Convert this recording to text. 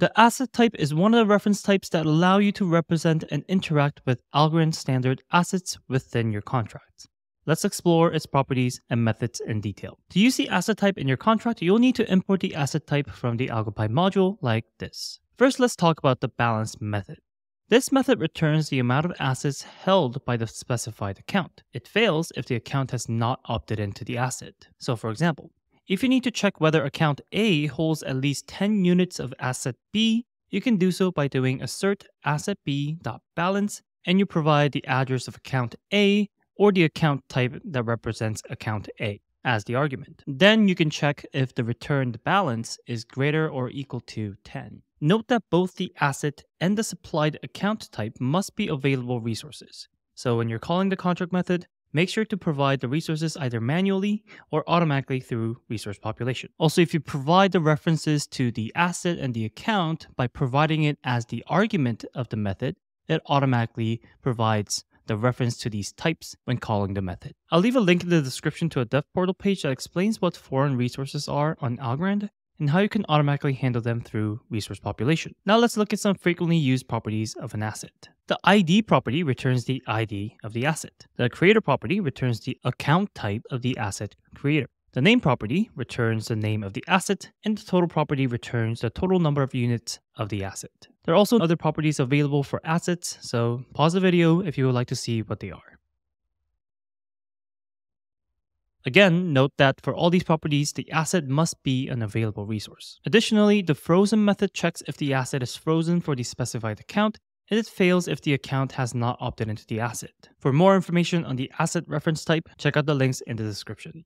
The asset type is one of the reference types that allow you to represent and interact with Algorand standard assets within your contract. Let's explore its properties and methods in detail. To use the asset type in your contract, you'll need to import the asset type from the AlgoPy module like this. First, let's talk about the balance method. This method returns the amount of assets held by the specified account. It fails if the account has not opted into the asset. So for example, if you need to check whether account A holds at least 10 units of asset B, you can do so by doing assert asset B.balance, and you provide the address of account A or the account type that represents account A as the argument. Then you can check if the returned balance is greater or equal to 10. Note that both the asset and the supplied account type must be available resources. So when you're calling the contract method, make sure to provide the resources either manually or automatically through resource population. Also, if you provide the references to the asset and the account by providing it as the argument of the method, it automatically provides the reference to these types when calling the method. I'll leave a link in the description to a dev portal page that explains what foreign resources are on Algorand and how you can automatically handle them through resource population. Now let's look at some frequently used properties of an asset. The ID property returns the ID of the asset. The creator property returns the account type of the asset creator. The name property returns the name of the asset, and the total property returns the total number of units of the asset. There are also other properties available for assets, so pause the video if you would like to see what they are. Again, note that for all these properties, the asset must be an available resource. Additionally, the frozen method checks if the asset is frozen for the specified account, and it fails if the account has not opted into the asset. For more information on the asset reference type, check out the links in the description.